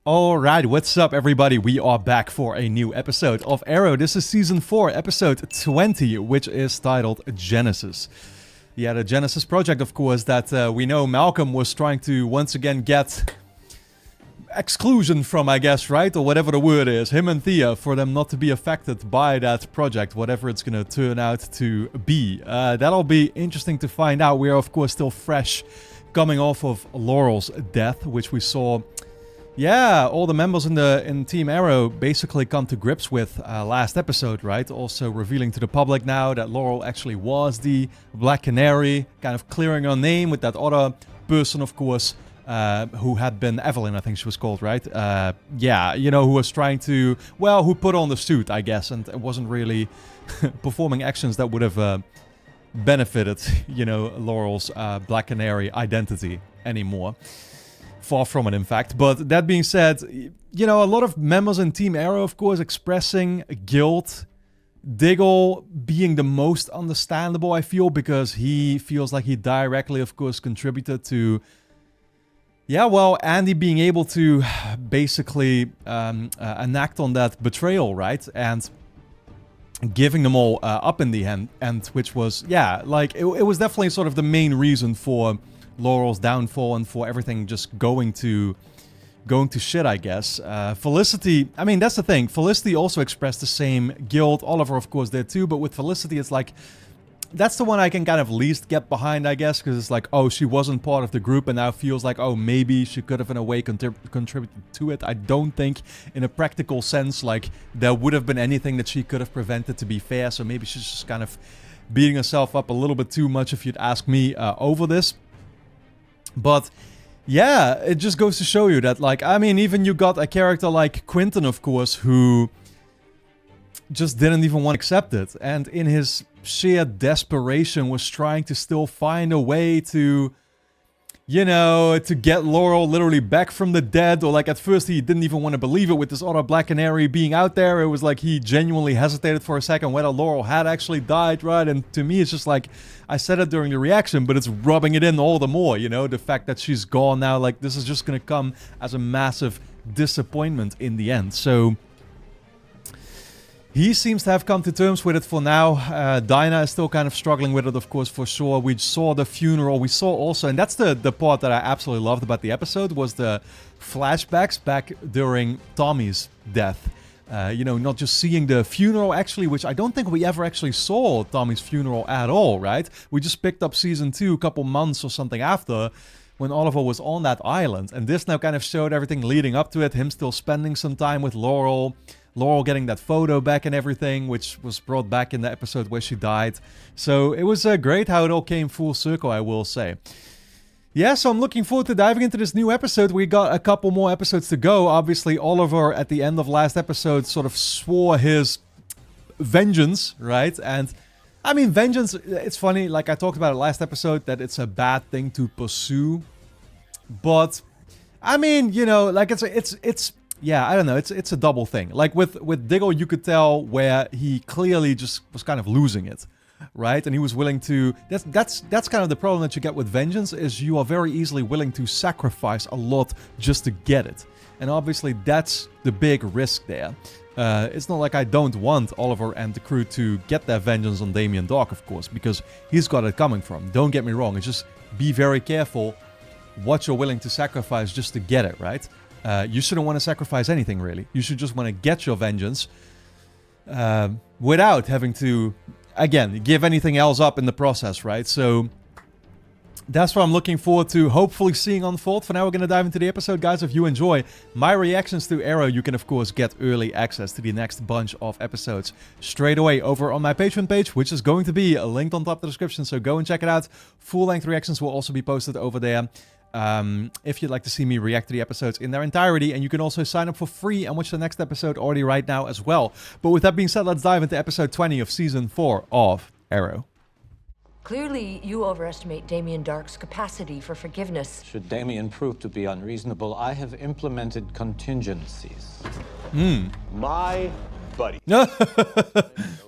Alright, what's up everybody? We are back for a new episode of Arrow. This is Season 4, Episode 20, which is titled Genesis. Yeah, the Genesis project, of course, that we know Malcolm was trying to once again get exclusion from, I guess, right? Or whatever the word is. Him and Thea, for them not to be affected by that project, whatever it's gonna turn out to be. That'll be interesting to find out. We are, of course, still fresh coming off of Laurel's death, which we saw... Yeah, all the members in Team Arrow basically come to grips with last episode, right? Also revealing to the public now that Laurel actually was the Black Canary, kind of clearing her name with that other person, of course, who had been Evelyn, I think she was called, right? Yeah, you know, who was trying to, well, who put on the suit, I guess, and it wasn't really performing actions that would have benefited, you know, Laurel's Black Canary identity anymore. Far from it, in fact. But that being said, you know, a lot of members in Team Arrow, of course, expressing guilt. Diggle being the most understandable, I feel, because he feels like he directly, of course, contributed to... Yeah, well, Andy being able to basically enact on that betrayal, right? And giving them all up in the end, which was, yeah, like, it was definitely sort of the main reason for... Laurel's downfall and for everything just going to shit, I guess. Felicity, I mean, that's the thing. Felicity also expressed the same guilt. Oliver, of course, did too. But with Felicity, it's like, that's the one I can kind of least get behind, I guess. Because it's like, oh, she wasn't part of the group and now feels like, oh, maybe she could have in a way contributed to it. I don't think in a practical sense, like, there would have been anything that she could have prevented, to be fair. So maybe she's just kind of beating herself up a little bit too much, if you'd ask me, over this. But, yeah, it just goes to show you that, like, I mean, even you got a character like Quentin, of course, who just didn't even want to accept it. And in his sheer desperation was trying to still find a way to, you know, to get Laurel literally back from the dead. Or, like, at first he didn't even want to believe it with this other Black Canary being out there. It was like he genuinely hesitated for a second whether Laurel had actually died, right? And to me, it's just like, I said it during the reaction, but it's rubbing it in all the more, you know? The fact that she's gone now, like, this is just gonna come as a massive disappointment in the end. So... he seems to have come to terms with it for now. Dinah is still kind of struggling with it, of course, for sure. We saw the funeral. We saw also, and that's the part that I absolutely loved about the episode, was the flashbacks back during Tommy's death. You know, not just seeing the funeral, actually, which I don't think we ever actually saw Tommy's funeral at all, right? We just picked up Season 2 a couple months or something after, when Oliver was on that island. And this now kind of showed everything leading up to it. Him still spending some time with Laurel. Laurel getting that photo back and everything, which was brought back in the episode where she died. So it was great how it all came full circle, I will say. Yeah, so I'm looking forward to diving into this new episode. We got a couple more episodes to go. Obviously, Oliver, at the end of last episode, sort of swore his vengeance, right? And, I mean, vengeance, it's funny, like I talked about it last episode, that it's a bad thing to pursue. But, I mean, you know, like it's yeah, I don't know. It's a double thing. Like with Diggle, you could tell where he clearly just was kind of losing it, right? And he was willing to. That's kind of the problem that you get with vengeance, is you are very easily willing to sacrifice a lot just to get it. And obviously that's the big risk there. It's not like I don't want Oliver and the crew to get their vengeance on Damien Dark, of course, because he's got it coming from. Don't get me wrong. It's just be very careful what you're willing to sacrifice just to get it, right? You shouldn't want to sacrifice anything, really. You should just want to get your vengeance without having to, again, give anything else up in the process, right? So that's what I'm looking forward to hopefully seeing unfold. For now, we're going to dive into the episode. Guys, if you enjoy my reactions to Arrow, you can, of course, get early access to the next bunch of episodes straight away over on my Patreon page, which is going to be linked on top of the description. So go and check it out. Full-length reactions will also be posted over there. If you'd like to see me react to the episodes in their entirety, and you can also sign up for free and watch the next episode already right now as well. But with that being said, let's dive into episode 20 of Season 4 of Arrow. Clearly, you overestimate Damien Dark's capacity for forgiveness. Should Damien prove to be unreasonable, I have implemented contingencies. My buddy.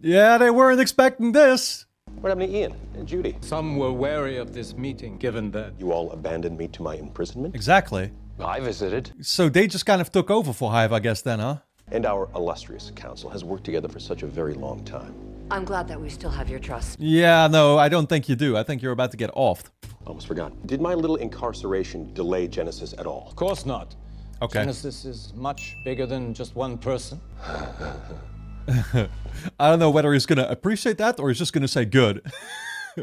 Yeah, they weren't expecting this. What happened to Ian and Judy? Some were wary of this meeting, given that... You all abandoned me to my imprisonment? Exactly. I visited. So they just kind of took over for Hive, I guess, then, huh? And our illustrious council has worked together for such a very long time. I'm glad that we still have your trust. Yeah, no, I don't think you do. I think you're about to get offed. Almost forgot. Did my little incarceration delay Genesis at all? Of course not. Okay. Genesis is much bigger than just one person. I don't know whether he's gonna appreciate that or he's just gonna say, good.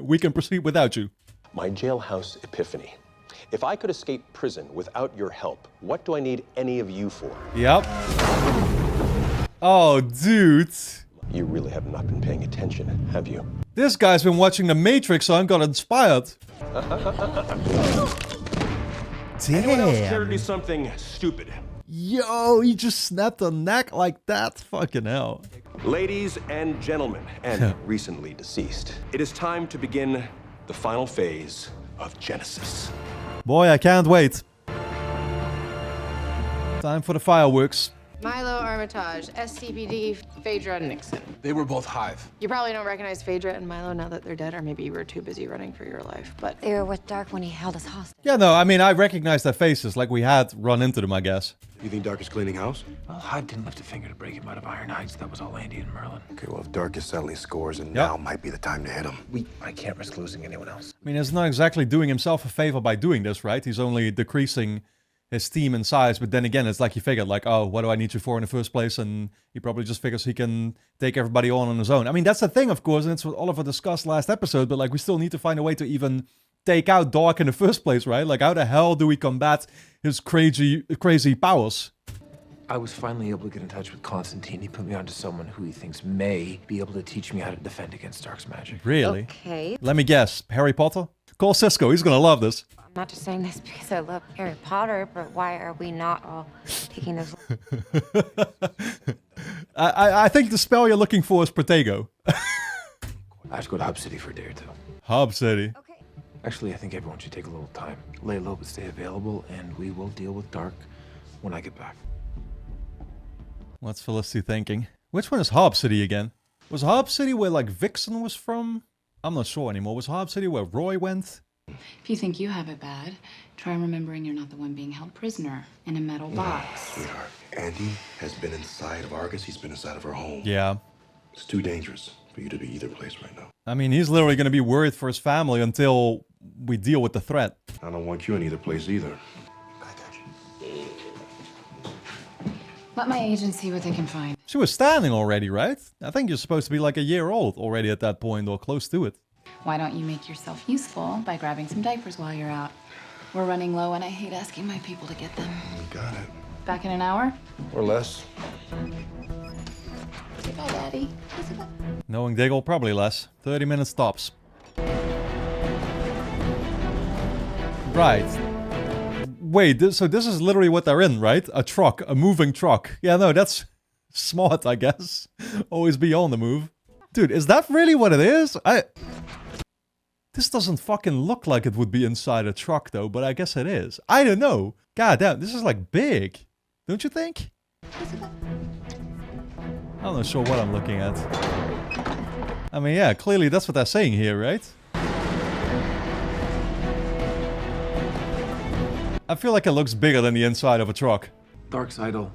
We can proceed without you. My jailhouse epiphany. If I could escape prison without your help, what do I need any of you for? Yep. Oh, dude. You really have not been paying attention, have you? This guy's been watching The Matrix, so I got inspired. Anyone else care to Damn. do something stupid? Yo, he just snapped a neck like that. Fucking hell. Ladies and gentlemen, and recently deceased, it is time to begin the final phase of Genesis. Boy, I can't wait. Time for the fireworks. Milo Armitage, SCPD, Phaedra Nixon. They were both Hive. You probably don't recognize Phaedra and Milo now that they're dead, or maybe you were too busy running for your life, but They were with Dark when he held us hostage. Yeah, no, I mean, I recognize their faces, like we had run into them, I guess. You think Dark is cleaning house? Well, Hive didn't lift a finger to break him out of Iron Heights. That was all Andy and Merlin. Okay, well, if Dark is settling scores, and now might be the time to hit him. I can't risk losing anyone else. I mean, he's not exactly doing himself a favor by doing this, right? He's only decreasing his team in size, but then again, it's like he figured, like, oh, what do I need you for in the first place? And he probably just figures he can take everybody on his own. I mean, that's the thing, of course, and it's what Oliver discussed last episode, but, like, we still need to find a way to even take out Dark in the first place, right? Like, how the hell do we combat his crazy powers? I was finally able to get in touch with Constantine. He put me onto someone who he thinks may be able to teach me how to defend against Dark's magic. Really? Okay. Let me guess. Harry Potter? Call Cisco. He's gonna love this. I'm not just saying this because I love Harry Potter, but why are we not all taking those? I think the spell you're looking for is Protego. I have to go to Hub City for a day or two. Hub City. Okay. Actually, I think everyone should take a little time. Lay low but stay available, and we will deal with Dark when I get back. What's Felicity thinking? Which one is Hub City again? Was Hub City where, like, Vixen was from? I'm not sure anymore. Was Hub City where Roy went? If you think you have it bad, try remembering you're not the one being held prisoner in a metal box. Sweetheart, Andy has been inside of Argus. He's been inside of her home. Yeah. It's too dangerous for you to be either place right now. I mean, he's literally going to be worried for his family until we deal with the threat. I don't want you in either place either. Let my agent see what they can find. She was standing already, right? I think you're supposed to be like a year old already at that point, or close to it. Why don't you make yourself useful by grabbing some diapers while you're out? We're running low and I hate asking my people to get them. We got it. Back in an hour? Or less. Goodbye, Daddy. Knowing Diggle, probably less. 30 minutes tops. Right. Wait, so this is literally what they're in, right? A truck, a moving truck. Yeah, no, that's smart, I guess. Always be on the move. Dude, is that really what it is? This doesn't fucking look like it would be inside a truck, though, but I guess it is. I don't know. God damn, this is like big. Don't you think? I'm not sure what I'm looking at. I mean, yeah, clearly that's what they're saying here, right? I feel like it looks bigger than the inside of a truck. Dark's idol,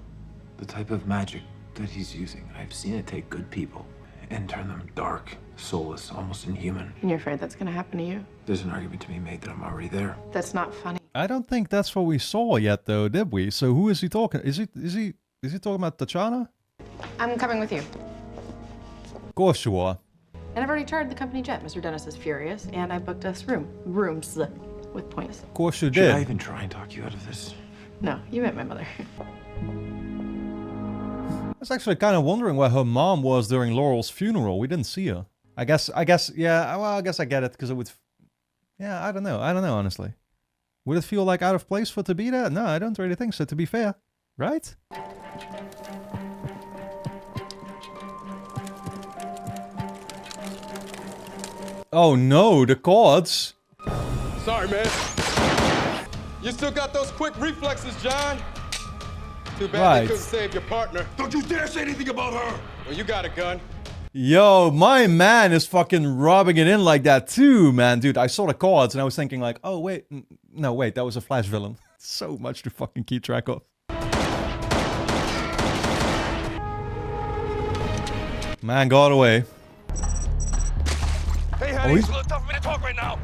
the type of magic that he's using, I've seen it take good people and turn them dark, soulless, almost inhuman. and you're afraid that's gonna happen to you? There's an argument to be made that I'm already there. That's not funny. I don't think that's what we saw yet, though, did we? So who is he talking? Is he talking about Tachana? I'm coming with you. Of course you are. And I've already chartered the company jet. Mr. Dennis is furious, and I booked us rooms with points. Of course you Should I did. even try and talk you out of this? No, you met my mother. I was actually kind of wondering where her mom was during Laurel's funeral. We didn't see her. I guess, yeah, well, I guess I get it, because it would... Yeah, I don't know, honestly. Would it feel like out of place for it to be there? No, I don't really think so, to be fair. Right? Oh no, the cords! Sorry, man. You still got those quick reflexes, John. Too bad Right. they couldn't save your partner. Don't you dare say anything about her! Well, you got a gun. Yo, my man is fucking rubbing it in like that too, man. Dude, I saw the cards and I was thinking like, oh, wait. No, wait, that was a Flash villain. So much to fucking keep track of. Man got away. Hey, honey, it's a little tough for me to talk right now.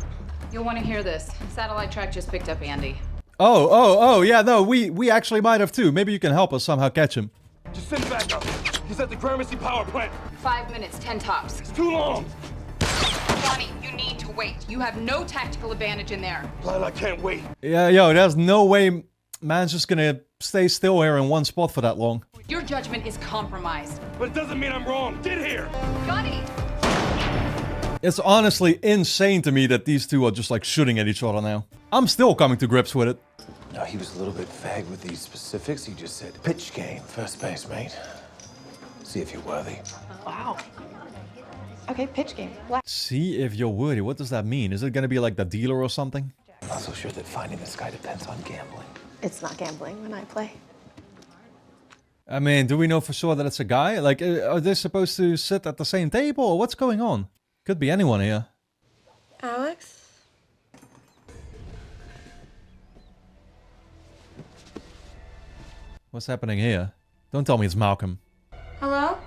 You'll want to hear this. Satellite track just picked up Andy. Oh, yeah, no, we actually might have too. Maybe you can help us somehow catch him. Just send back up. He's at the Gramercy power plant. 5 minutes, 10 tops. It's too long. Johnny, you need to wait. You have no tactical advantage in there. Lila, I can't wait. Yeah, yo, there's no way man's just gonna stay still here in one spot for that long. Your judgment is compromised. But it doesn't mean I'm wrong. Get here. Johnny! It's honestly insane to me that these two are just like shooting at each other now. I'm still coming to grips with it. No, he was a little bit vague with these specifics. He just said, pitch game, first base, mate. See if you're worthy. Wow. Okay, pitch game. What? See if you're worthy. What does that mean? Is it gonna be like the dealer or something? I'm not so sure that finding this guy depends on gambling. It's not gambling when I play. I mean, do we know for sure that it's a guy? Like, are they supposed to sit at the same table or what's going on? Could be anyone here. Alex? What's happening here? Don't tell me it's Malcolm. Hello?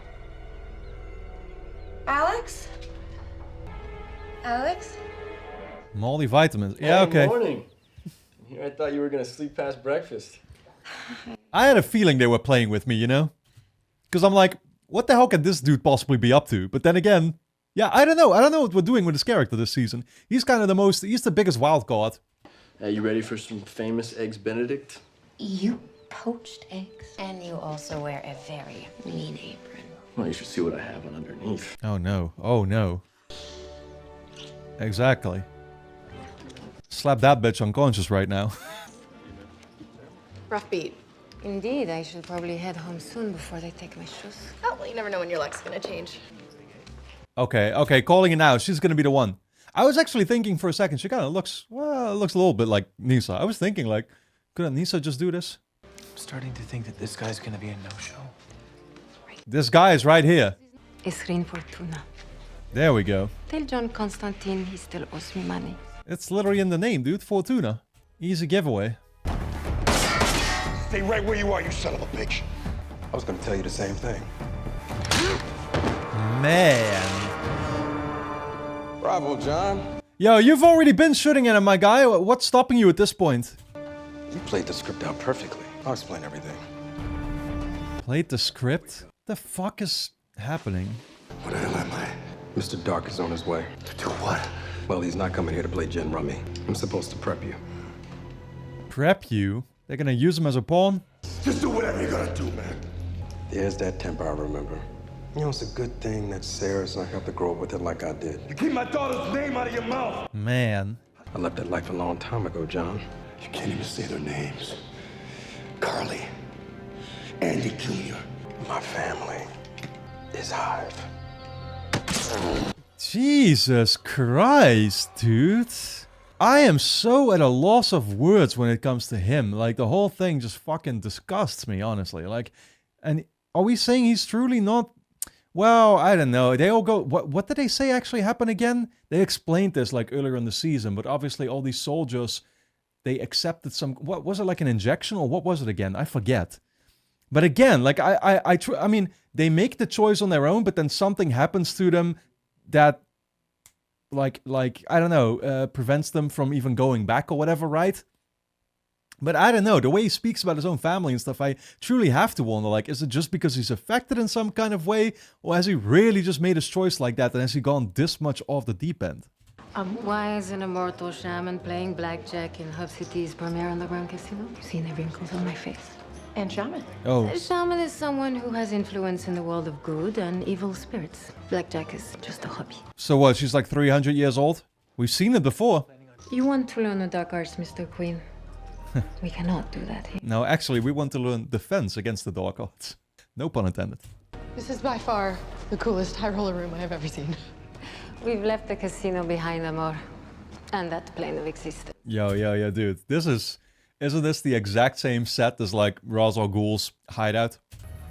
Alex? Alex? Multivitamins. Yeah, okay. Morning. Here I thought you were gonna sleep past breakfast. I had a feeling they were playing with me, you know? Because I'm like, what the hell can this dude possibly be up to? But then again, yeah, I don't know. I don't know what we're doing with this character this season. He's kind of he's the biggest wild card. You ready for some famous Eggs Benedict? You poached eggs? And you also wear a very mean apron. Well, you should see what I have on underneath. Oh no. Oh no. Exactly. Slap that bitch unconscious right now. Rough beat. Indeed, I should probably head home soon before they take my shoes. Oh, well, you never know when your luck's gonna change. Okay, calling it now. She's gonna be the one. I was actually thinking for a second, she kind of looks, well, it looks a little bit like Nisa. I was thinking like, couldn't Nisa just do this? I'm starting to think that this guy's gonna be a no-show. This guy is right here. Esrin Fortuna. There we go. Tell John Constantine he still owes me money. It's literally in the name, dude. Fortuna. Easy giveaway. Stay right where you are, you son of a bitch. I was gonna tell you the same thing. Man. Bravo, John. Yo, you've already been shooting at him, my guy. What's stopping you at this point? You played the script out perfectly. I'll explain everything. Played the script? The fuck is happening? What the hell am I? Mr. Dark is on his way. To do what? Well, he's not coming here to play gin rummy. I'm supposed to prep you. Prep you? They're gonna use him as a pawn? Just do whatever you gotta do, man. There's that temper I remember. You know, it's a good thing that Sarah's not have to grow up with it like I did. You keep my daughter's name out of your mouth. Man. I left that life a long time ago, John. You can't even say their names. Carly. Andy Jr. My family is Hive. Jesus Christ, dude. I am so at a loss of words when it comes to him. Like, the whole thing just fucking disgusts me, honestly. Like, and are we saying he's truly not... Well, I don't know. They all go... What did they say actually happened again? They explained this, like, earlier in the season. But obviously, all these soldiers, they accepted some... What was it, like an injection? Or what was it again? I forget. But again, like, I mean, they make the choice on their own, but then something happens to them that... Like I don't know, prevents them from even going back or whatever, right? But I don't know, the way he speaks about his own family and stuff, I truly have to wonder, like, is it just because he's affected in some kind of way? Or has he really just made his choice like that and has he gone this much off the deep end? Why is an immortal shaman playing blackjack in Hub City's premier underground casino? You've seen the wrinkles on my face. And shaman. Oh. A shaman is someone who has influence in the world of good and evil spirits. Blackjack is just a hobby. So what, she's like 300 years old? We've seen it before. You want to learn the dark arts, Mr. Queen? We cannot do that here. No, actually, we want to learn defense against the dark arts. No pun intended. This is by far the coolest high roller room I have ever seen. We've left the casino behind, Amor. And that plane of existence. Yo, dude. Isn't this the exact same set as, like, Ra's al Ghul's hideout?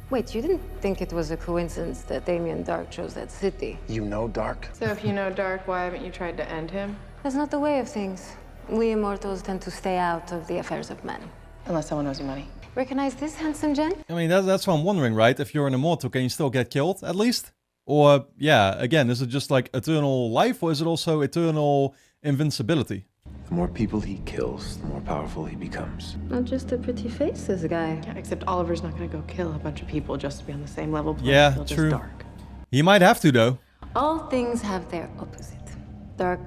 Wait, you didn't think it was a coincidence that Damien Dark chose that city? You know Dark? So if you know Dark, why haven't you tried to end him? That's not the way of things. We immortals tend to stay out of the affairs of men. Unless someone owes you money. Recognize this handsome gent? I mean, that's what I'm wondering, right? If you're an immortal, can you still get killed, at least? Or, yeah, again, is it just like eternal life, or is it also eternal invincibility? The more people he kills, the more powerful he becomes. Not just a pretty face, this guy. Yeah, except Oliver's not gonna go kill a bunch of people just to be on the same level. Yeah, He'll just true. Dark. He might have to, though. All things have their opposite. Dark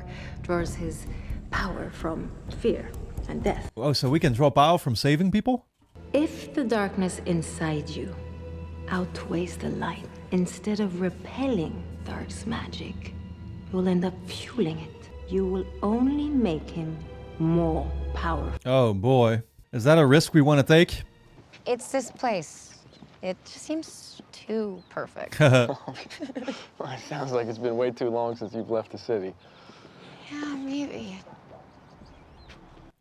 draws his power from fear and death. Oh, so we can draw power from saving people? If the darkness inside you outweighs the light, instead of repelling Dark's magic, you'll end up fueling it. You will only make him more powerful. Oh boy. Is that a risk we want to take? It's this place. It just seems too perfect. Well, it sounds like it's been way too long since you've left the city. Yeah, maybe.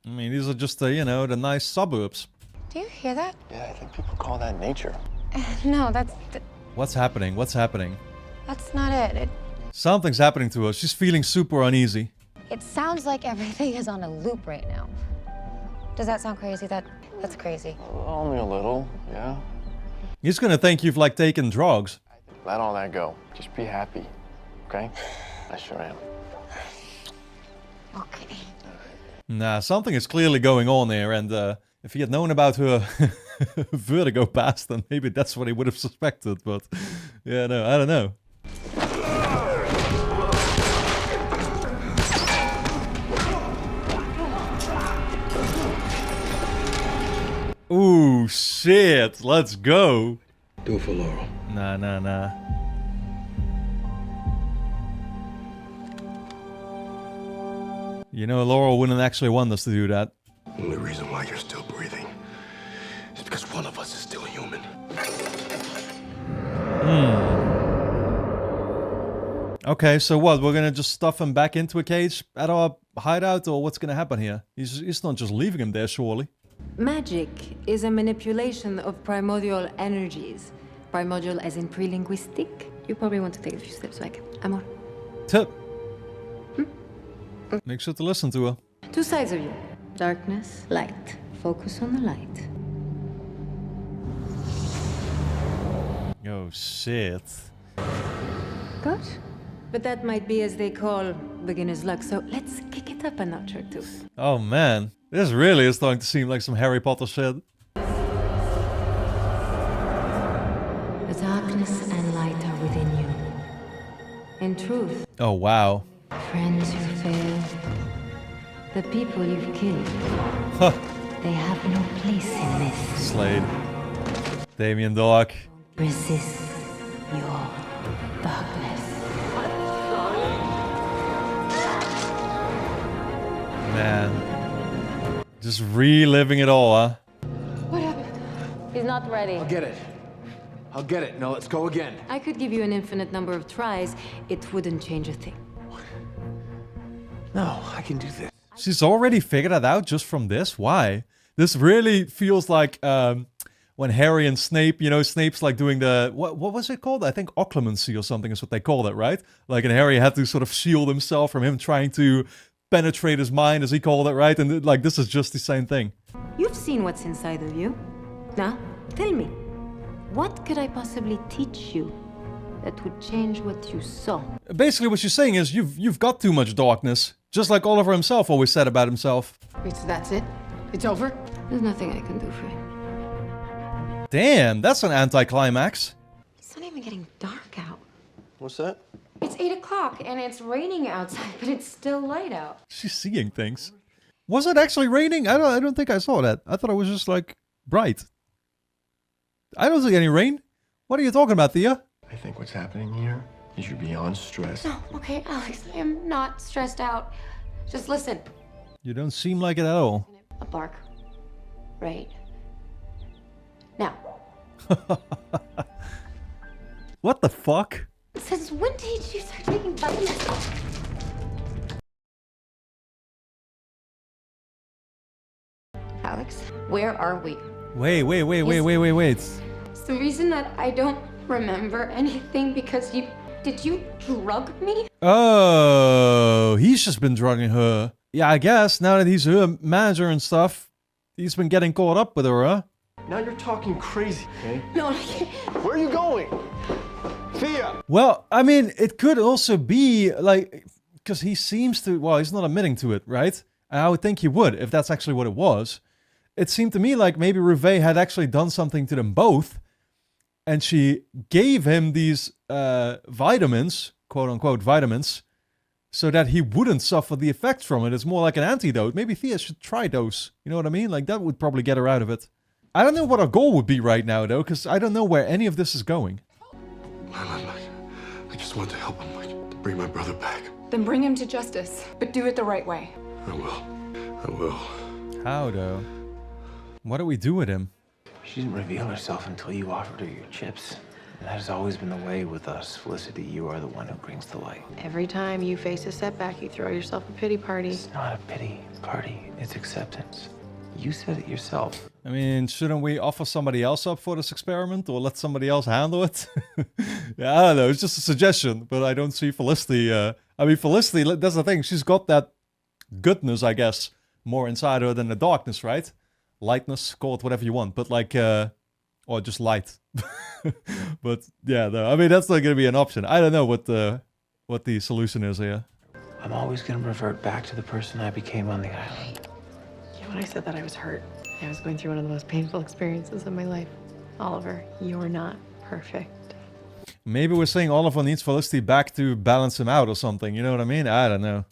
I mean, these are just, you know, the nice suburbs. Do you hear that? Yeah, I think people call that nature. No, that's What's happening? What's happening? that's not it. Something's happening to her. She's feeling super uneasy. It sounds like everything is on a loop right now. Does that sound crazy? That's crazy. Only a little, yeah. He's gonna think you've, like, taken drugs. Let all that go. Just be happy, okay? I sure am. Okay. Nah, something is clearly going on here, and if he had known about her vertigo past, then maybe that's what he would have suspected, but yeah, no, I don't know. Ooh, shit, let's go. Do it for Laurel. Nah. You know, Laurel wouldn't actually want us to do that. The only reason why you're still breathing is because one of us is still human. Okay, so what? We're gonna just stuff him back into a cage at our hideout, or what's gonna happen here? He's not just leaving him there, surely. Magic is a manipulation of primordial energies. Primordial as in pre-linguistic. You probably want to take a few steps back. Amor. Tip. Make sure to listen to her. Two sides of you. Darkness, light. Focus on the light. Oh, shit. Good. But that might be, as they call, beginner's luck, so let's kick it up a notch or two. Oh, man. This really is starting to seem like some Harry Potter shit. The darkness and light are within you. In truth, Oh, wow. friends who failed, the people you've killed, Huh. they have no place in this. Slade. Damien Dark. Resist your darkness. Man. Just reliving it all, huh? What happened? He's not ready. I'll get it. Now let's go again. I could give you an infinite number of tries. It wouldn't change a thing. No, I can do this. She's already figured it out just from this? Why? This really feels like when Harry and Snape, you know, Snape's like doing the... What was it called? I think occlumency or something is what they called it, right? Like, and Harry had to sort of shield himself from him trying to penetrate his mind, as he called it, right? And like, this is just the same thing. You've seen what's inside of you. Now, tell me, what could I possibly teach you that would change what you saw? Basically, what she's saying is you've got too much darkness. Just like Oliver himself always said about himself. Wait, so that's it? It's over? There's nothing I can do for you. Damn, that's an anticlimax. It's not even getting dark out. What's that? It's 8 o'clock and it's raining outside, but it's still light out. She's seeing things. Was it actually raining? I don't think I saw that. I thought it was just like bright. I don't see any rain. What are you talking about, Thea? I think what's happening here is you're beyond stress. No, okay, Alex, I am not stressed out. Just listen. You don't seem like it at all. A bark. Right. Now, What the fuck? since when did you start taking vitamins? Alex, where are we? Wait. It's the reason that I don't remember anything because did you drug me? Oh, he's just been drugging her. Yeah, I guess now that he's her manager and stuff, he's been getting caught up with her, huh? Now you're talking crazy, okay? No, I can't. Where are you going? Thea! Well, I mean, it could also be like, because he seems to, well, he's not admitting to it, right? And I would think he would, if that's actually what it was. It seemed to me like maybe Reve had actually done something to them both, and she gave him these vitamins, quote-unquote vitamins, so that he wouldn't suffer the effects from it. It's more like an antidote. Maybe Thea should try those. You know what I mean? Like, that would probably get her out of it. I don't know what our goal would be right now, though, because I don't know where any of this is going. I just want to help him, like, to bring my brother back. Then bring him to justice, but do it the right way. I will. I will. How, though? What do we do with him? She didn't reveal herself until you offered her your chips. And that has always been the way with us. Felicity, you are the one who brings the light. Every time you face a setback, you throw yourself a pity party. It's not a pity party, it's acceptance. You said it yourself. I mean, shouldn't we offer somebody else up for this experiment, or let somebody else handle it? Yeah, I don't know, it's just a suggestion, but I don't see Felicity, I mean, Felicity, that's the thing, she's got that goodness, I guess, more inside her than the darkness, right? Lightness, call it whatever you want, but like, or just light. But yeah, no, I mean, that's not gonna be an option. I don't know what the solution is here. I'm always gonna revert back to the person I became on the island. Yeah, when I said that, I was hurt. I was going through one of the most painful experiences of my life. Oliver, you're not perfect. Maybe we're saying Oliver needs Felicity back to balance him out or something, you know what I mean? I don't know.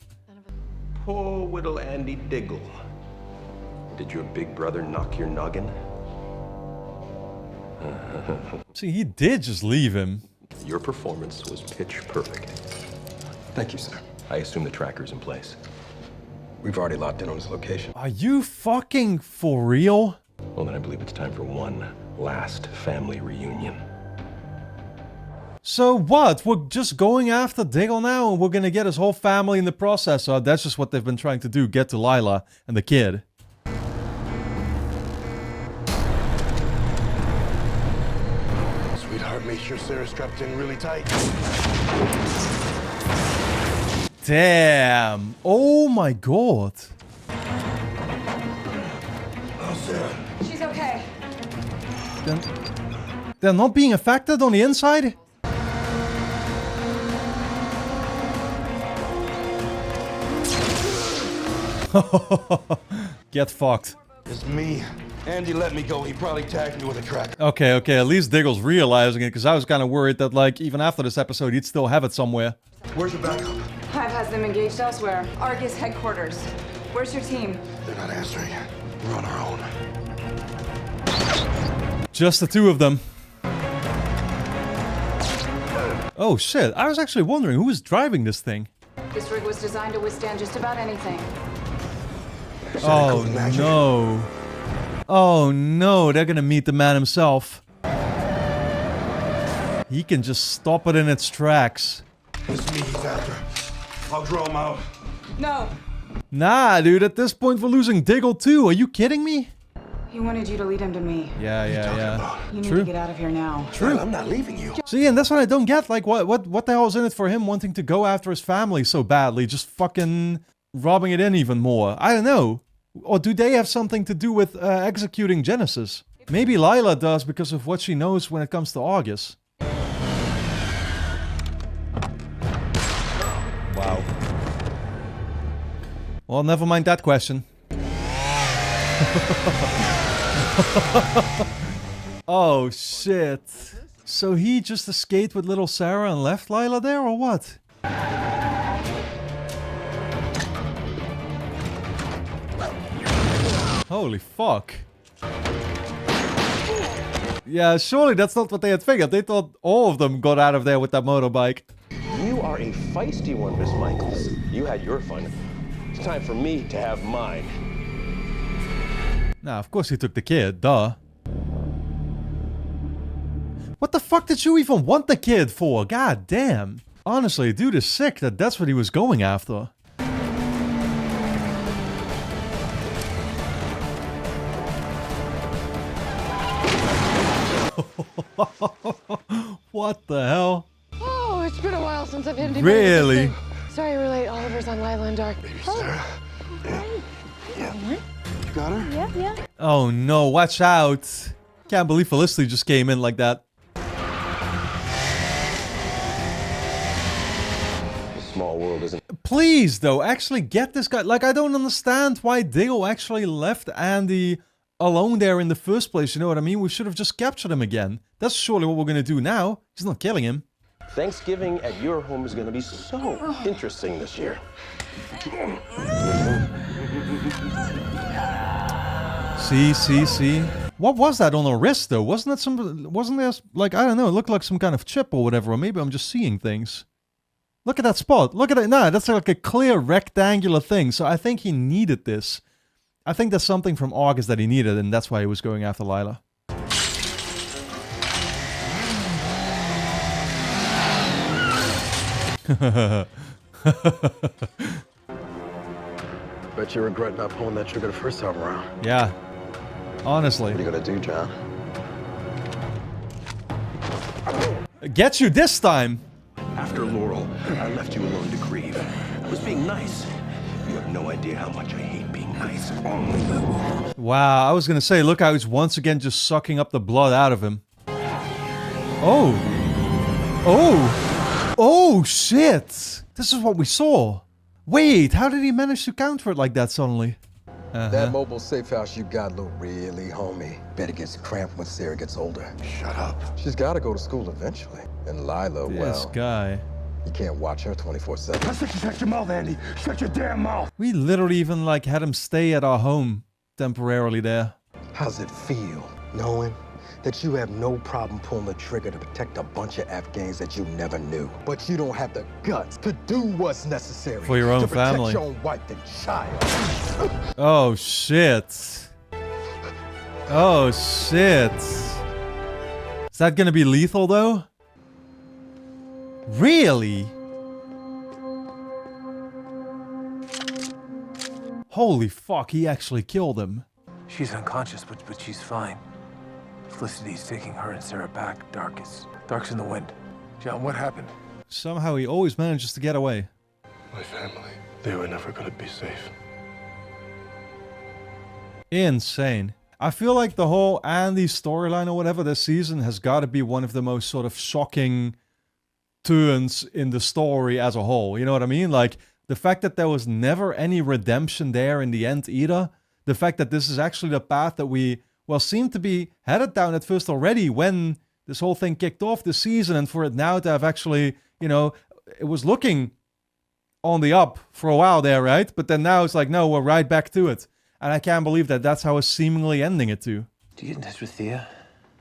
Poor little Andy Diggle. Did your big brother knock your noggin? See, he did just leave him. Your performance was pitch perfect. Thank you, sir. I assume the tracker's in place. We've already locked in on his location. Are you fucking for real? Well, then I believe it's time for one last family reunion. So what? We're just going after Diggle now, and we're gonna get his whole family in the process. So that's just what they've been trying to do, get to Lila and the kid. Sweetheart, make sure Sarah's strapped in really tight. Damn. Oh my god. Oh, Sarah. She's okay. They're not being affected on the inside? Get fucked. It's me. Andy let me go. He probably tagged me with a tracker. Okay, at least Diggle's realizing it, because I was kind of worried that, like, even after this episode, he'd still have it somewhere. Where's your backup? Hive has them engaged elsewhere. Argus headquarters. Where's your team? They're not answering. We're on our own. Just the two of them. Oh shit, I was actually wondering who was driving this thing. This rig was designed to withstand just about anything. Oh no. Oh no, they're gonna meet the man himself. He can just stop it in its tracks. It's me he's after. I'll draw him out. No. Nah, dude, at this point we're losing Diggle too. Are you kidding me? He wanted you to lead him to me. Yeah. You need True. to get out of here now. True. I'm not leaving you. See, and that's what I don't get. Like, what the hell is in it for him wanting to go after his family so badly? Just fucking robbing it in even more. I don't know. Or do they have something to do with executing Genesis? Maybe Lila does because of what she knows when it comes to Argus. Wow. Well, never mind that question. Oh shit. So he just escaped with little Sarah and left Lila there, or what? Holy fuck. Yeah, surely that's not what they had figured. They thought all of them got out of there with that motorbike. You are a feisty one, Miss Michaels. You had your fun. It's time for me to have mine. Nah, of course he took the kid, duh. What the fuck did you even want the kid for? God damn. Honestly, dude is sick that that's what he was going after. What the hell? Oh, it's been a while since I've had any Really? Sorry we're late. Oliver's on Lila and Dark. Baby Sarah, Yeah. You got her? Yeah. Oh no, watch out. Can't believe Felicity just came in like that. Small world isn't. Please, though, actually get this guy. Like, I don't understand why Diggle actually left Andy alone there in the first place. You know what I mean? We should have just captured him again. That's surely what we're going to do now. He's not killing him. Thanksgiving at your home is going to be so interesting this year. See. What was that on her wrist, though? Wasn't there, like, I don't know, it looked like some kind of chip or whatever, or maybe I'm just seeing things. Look at that spot. Look at it. Nah, that's like a clear rectangular thing. So I think he needed this. I think there's something from August that he needed, and that's why he was going after Lila. Bet you regret not pulling that trigger the first time around. Yeah. Honestly. What are you gonna do, John? Get you this time. After Laurel, I left you alone to grieve. I was being nice. You have no idea how much I hate being nice. Wow, I was gonna say, look how he's once again just sucking up the blood out of him. Oh. Oh, shit. This is what we saw. Wait, how did he manage to counter it like that suddenly? That mobile safe house you got look really homey. Bet it gets cramped when Sarah gets older. Shut up. She's gotta go to school eventually. And Lila, This well, guy. you can't watch her 24/7. I said you shut your mouth, Andy. Shut your damn mouth. We literally even like had him stay at our home temporarily there. How's it feel knowing that you have no problem pulling the trigger to protect a bunch of Afghans that you never knew, but you don't have the guts to do what's necessary For your own to protect family. your own wife and child? Oh shit. Oh shit. Is that gonna be lethal though? Really? Holy fuck, he actually killed him. She's unconscious, but she's fine. Felicity's taking her and Sarah back. Dark's in the wind. John, what happened? Somehow he always manages to get away. My family, they were never going to be safe. Insane. I feel like the whole Andy storyline or whatever this season has got to be one of the most sort of shocking turns in the story as a whole. You know what I mean? Like, the fact that there was never any redemption there in the end either. The fact that this is actually the path that we, well, seemed to be headed down at first already when this whole thing kicked off this season. And for it now to have actually, you know, it was looking on the up for a while there, right? But then now it's like, no, we're right back to it. And I can't believe that that's how it's seemingly ending it too. Do you get in touch with Thea?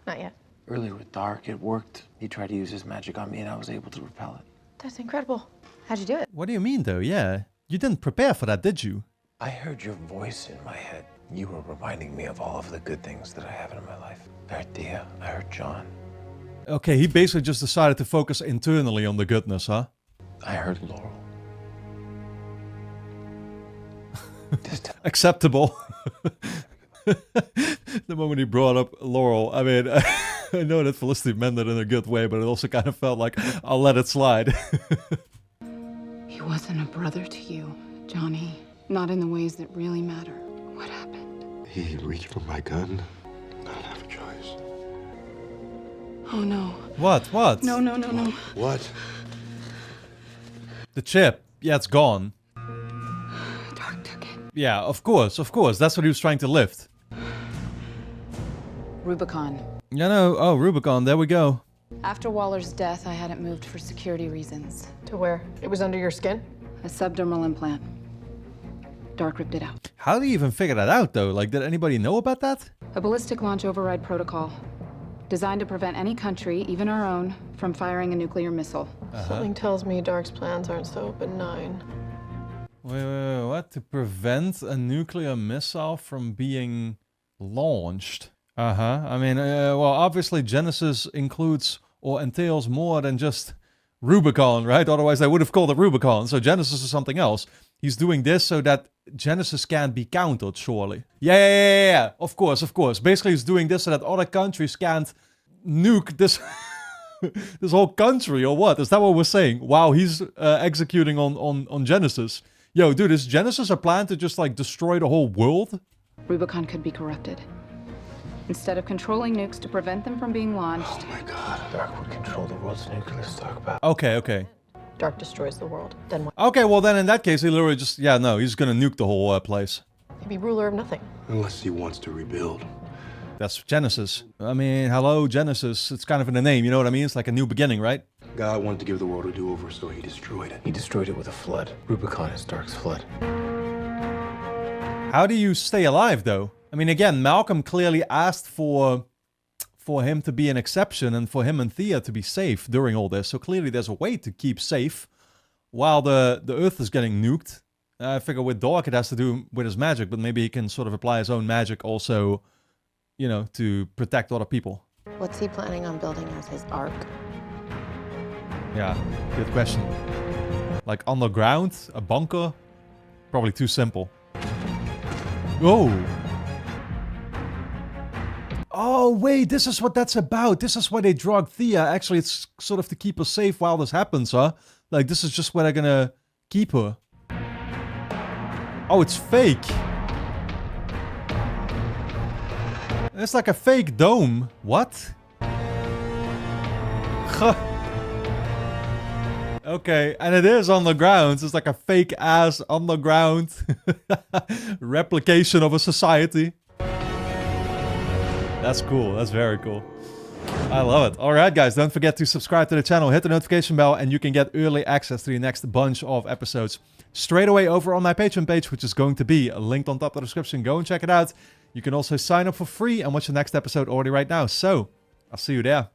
Not yet. Earlier with Dark, it worked. He tried to use his magic on me and I was able to repel it. That's incredible. How'd you do it? What do you mean though? Yeah. You didn't prepare for that, did you? I heard your voice in my head. You were reminding me of all of the good things that I have in my life. I heard Thea, I heard John. Okay, he basically just decided to focus internally on the goodness, huh? I heard Laurel. Acceptable. The moment he brought up Laurel, I mean, I know that Felicity meant it in a good way, but it also kind of felt like, I'll let it slide. He wasn't a brother to you, Johnny. Not in the ways that really matter. What happened? He reached for my gun. I don't have a choice. Oh no. What? No. What? The chip. Yeah, it's gone. Dark took it. Yeah, of course. That's what he was trying to lift. Rubicon. Yeah, no. Oh, Rubicon. There we go. After Waller's death, I had it moved for security reasons. To where? It was under your skin? A subdermal implant. Dark ripped it out. How did he even figure that out, though? Like, did anybody know about that? A ballistic launch override protocol. Designed to prevent any country, even our own, from firing a nuclear missile. Something tells me Dark's plans aren't so benign. Wait, what? To prevent a nuclear missile from being launched? I mean, well, obviously Genesis includes or entails more than just Rubicon, right? Otherwise they would have called it Rubicon. So Genesis is something else. He's doing this so that Genesis can't be countered, surely. Yeah. Of course. Basically, he's doing this so that other countries can't nuke this this whole country, or what? Is that what we're saying? Wow, he's executing on Genesis. Yo, dude, is Genesis a plan to just, like, destroy the whole world? Rubicon could be corrupted. Instead of controlling nukes to prevent them from being launched... Oh my god, Dark would control the world's nuclear stockpile. Okay, okay. Dark destroys the world. Then what? Okay, well then in that case, he literally just... Yeah, no, he's gonna nuke the whole place. He'd be ruler of nothing. Unless he wants to rebuild. That's Genesis. I mean, hello, Genesis. It's kind of in the name, you know what I mean? It's like a new beginning, right? God wanted to give the world a do-over, so he destroyed it. He destroyed it with a flood. Rubicon is Dark's flood. How do you stay alive, though? I mean, again, Malcolm clearly asked for him to be an exception and for him and Thea to be safe during all this. So clearly there's a way to keep safe while the Earth is getting nuked. I figure with Dark it has to do with his magic, but maybe he can sort of apply his own magic also, you know, to protect other people. What's he planning on building as his ark? Yeah, good question. Like underground? A bunker? Probably too simple. Oh! Oh, wait, this is what that's about. This is why they drug Thea. Actually, it's sort of to keep her safe while this happens, huh? Like, this is just where they're gonna keep her. Oh, it's fake. It's like a fake dome. What? Huh. Okay, and it is underground. It's like a fake-ass underground replication of a society. That's cool. That's very cool. I love it. Alright guys, don't forget to subscribe to the channel, hit the notification bell, and you can get early access to the next bunch of episodes straight away over on my Patreon page, which is going to be linked on top of the description. Go and check it out. You can also sign up for free and watch the next episode already right now. So, I'll see you there.